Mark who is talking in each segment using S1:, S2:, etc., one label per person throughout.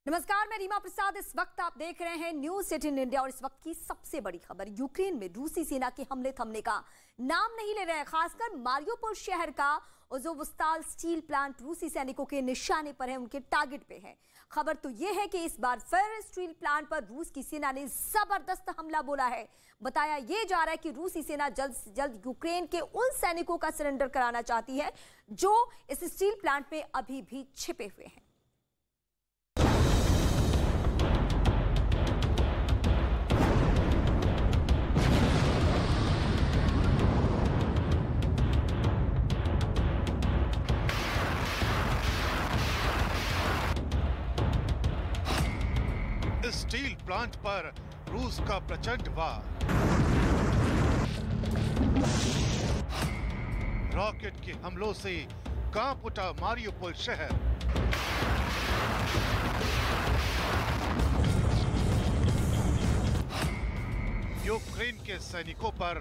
S1: नमस्कार, मैं रीमा प्रसाद। इस वक्त आप देख रहे हैं न्यूज़ 18 इंडिया और इस वक्त की सबसे बड़ी खबर, यूक्रेन में रूसी सेना के हमले थमने का नाम नहीं ले रहे हैं। खासकर मारियोपोल शहर का अज़ोवस्ताल स्टील प्लांट रूसी सैनिकों के निशाने पर है, उनके टारगेट पे है। खबर तो यह है कि इस बार फिर स्टील प्लांट पर रूस की सेना ने जबरदस्त हमला बोला है। बताया यह जा रहा है कि रूसी सेना जल्द से जल्द यूक्रेन के उन सैनिकों का सरेंडर कराना चाहती है जो इस स्टील प्लांट में अभी भी छिपे हुए हैं।
S2: स्टील प्लांट पर रूस का प्रचंड वार। रॉकेट के हमलों से कांप उठा मारियोपोल शहर। यूक्रेन के सैनिकों पर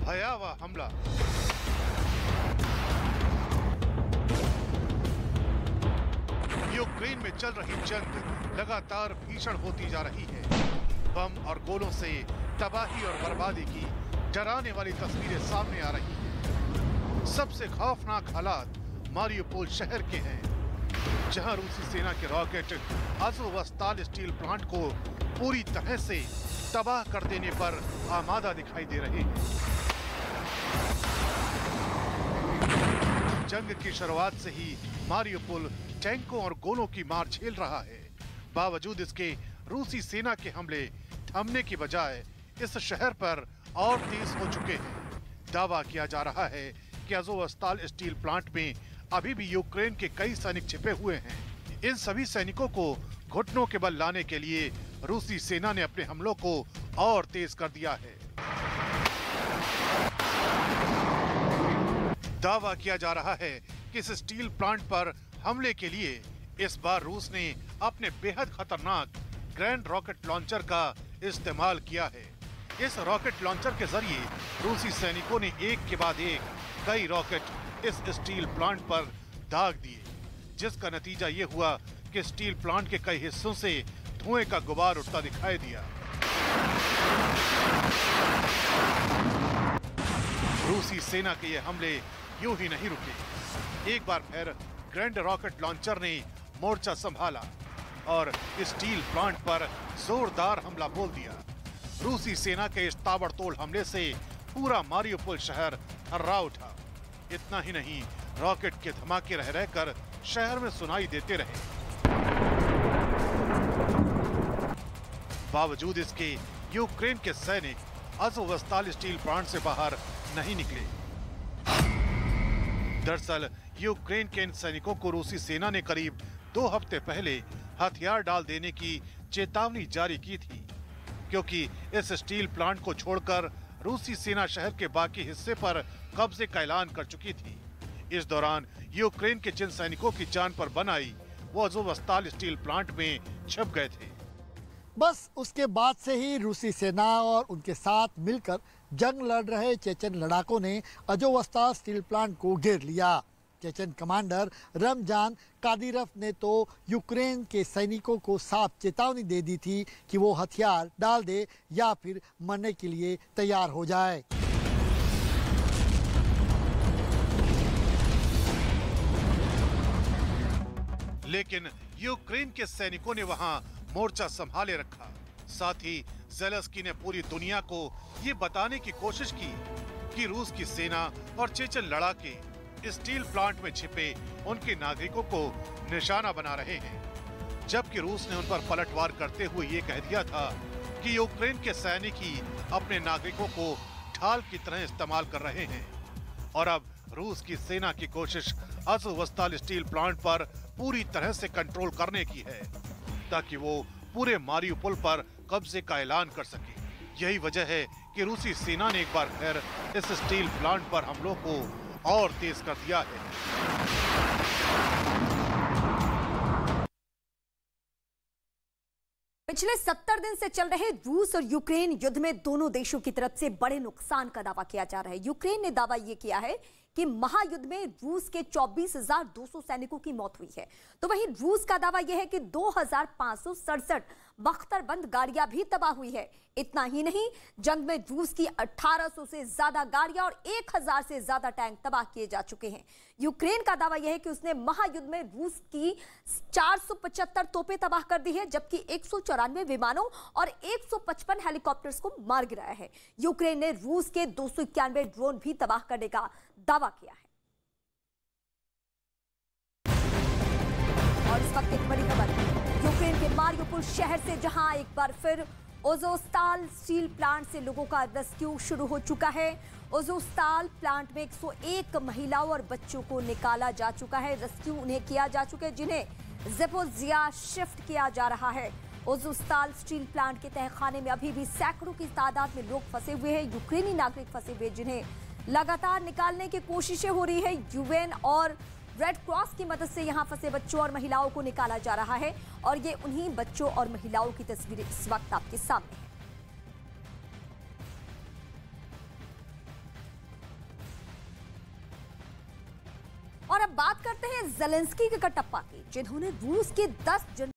S2: भयावह हमला। यूक्रेन में चल रही जंग लगातार भीषण होती जा रही है। बम और गोलों से तबाही और बर्बादी की डराने वाली तस्वीरें सामने आ रही हैं। सबसे खौफनाक हालात मारियोपोल शहर के हैं, जहां रूसी सेना के रॉकेट अज़ोवस्ताल स्टील प्लांट को पूरी तरह से तबाह कर देने पर आमादा दिखाई दे रहे हैं। जंग की शुरुआत से ही मारियोपोल टैंकों और गोलों की मार झेल रहा है। बावजूद इसके रूसी सेना के हमले थमने की बजाय इस शहर पर और तेज हो चुके हैं। दावा किया जा रहा है कि अज़ोवस्ताल स्टील प्लांट में अभी भी यूक्रेन के कई सैनिक छिपे हुए हैं। इन सभी सैनिकों को घुटनों के बल लाने के लिए रूसी सेना ने अपने हमलों को और तेज कर दिया है। दावा किया जा रहा है कि इस स्टील प्लांट पर हमले के लिए इस बार रूस ने अपने बेहद खतरनाक ग्रैंड रॉकेट लॉन्चर का इस्तेमाल किया है। इस रॉकेट लॉन्चर के जरिए रूसी सैनिकों ने एक के बाद एक कई रॉकेट इस स्टील प्लांट पर दाग दिए, जिसका नतीजा ये हुआ कि स्टील प्लांट के कई हिस्सों से धुएं का गुबार उठता दिखाई दिया। रूसी सेना के ये हमले यूं ही नहीं रुके। एक बार फिर ग्रैंड रॉकेट लॉन्चर ने मोर्चा संभाला और स्टील प्लांट पर जोरदार हमला बोल दिया। रूसी सेना के इस ताबड़तोड़ हमले से पूरा मारियोपोल शहर थर्रा उठा। इतना ही नहीं, रॉकेट के धमाके रह रहकर शहर में सुनाई देते रहे। बावजूद इसके यूक्रेन के सैनिक अज़ोवस्ताल स्टील प्लांट से बाहर नहीं निकले। दरअसल यूक्रेन के इन सैनिकों को रूसी सेना ने करीब 2 हफ्ते पहले हथियार डाल देने की चेतावनी जारी की थी, क्योंकि इस स्टील प्लांट को छोड़कर रूसी सेना शहर के बाकी हिस्से पर कब्जे का ऐलान कर चुकी थी। इस दौरान यूक्रेन के जिन सैनिकों की जान पर बन आई, वो अज़ोवस्ताल स्टील प्लांट में छिप गए थे।
S3: बस उसके बाद से ही रूसी सेना और उनके साथ मिलकर जंग लड़ रहे चेचन लड़ाकों ने अज़ोवस्ताल स्टील प्लांट को घेर लिया। चेचन कमांडर रमजान कादिरफ ने तो यूक्रेन के सैनिकों को साफ चेतावनी दे दी थी कि वो हथियार डाल दे या फिर मरने के लिए तैयार हो जाए।
S2: लेकिन यूक्रेन के सैनिकों ने वहां मोर्चा संभाले रखा। साथ ही ज़ेलेंस्की ने पूरी दुनिया को ये बताने की कोशिश की कि रूस की सेना और चेचन लड़ाके स्टील प्लांट में छिपे उनके नागरिकों को निशाना बना रहे हैं। जबकि रूस ने उन पर पलटवार करते हुए ये कह दिया था कि यूक्रेन के सैनिक ही अपने नागरिकों को ढाल की तरह इस्तेमाल कर रहे हैं। और अब रूस की सेना की कोशिश अज़ोवस्ताल स्टील प्लांट पर पूरी तरह से कंट्रोल करने की है, ताकि वो पूरे मारियोपोल पर कब्जे का ऐलान कर सके। यही वजह है कि रूसी सेना ने एक बार फिर इस स्टील प्लांट पर हमलों को और तेज कर दिया है।
S1: पिछले 70 दिन से चल रहे रूस और यूक्रेन युद्ध में दोनों देशों की तरफ से बड़े नुकसान का दावा किया जा रहा है। यूक्रेन ने दावा यह किया है कि महायुद्ध में रूस के 24,200 सैनिकों की मौत हुई है। तो वहीं रूस का दावा यह है कि 2,567 बख्तरबंद गाड़ियां भी तबाह हुई है। इतना ही नहीं, जंग में रूस की 1800 से ज्यादा गाड़ियां और 1000 से ज्यादा टैंक तबाह किए जा चुके हैं। यूक्रेन का दावा यह है कि उसने महायुद्ध में रूस की 475 तोपें तबाह कर दी है, जबकि 194 विमानों और 155 हेलीकॉप्टर्स को मार गिराया है। यूक्रेन ने रूस के 291 ड्रोन भी तबाह करने का दावा किया है। और इस वक्त एक बड़ी खबर यूक्रेन के मारियोपोल शहर से, जहां एक बार फिर अज़ोस्ताल स्टील प्लांट से लोगों का रेस्क्यू शुरू हो चुका है। अज़ोस्ताल प्लांट में 101 महिलाओं और बच्चों को निकाला जा चुका है। रेस्क्यू उन्हें किया जा चुका है, जिन्हें ज़पोरिज़िया शिफ्ट किया जा रहा है। अज़ोस्ताल स्टील प्लांट के तहखाने में अभी भी सैकड़ों की तादाद में लोग फंसे हुए हैं, यूक्रेनी नागरिक फंसे हुए, जिन्हें लगातार निकालने की कोशिशें हो रही है। यूएन और रेड क्रॉस की मदद से यहां फंसे बच्चों और महिलाओं को निकाला जा रहा है और ये उन्हीं बच्चों और महिलाओं की तस्वीरें इस वक्त आपके सामने है। और अब बात करते हैं ज़ेलेंस्की के कटप्पा की, जिन्होंने रूस के 10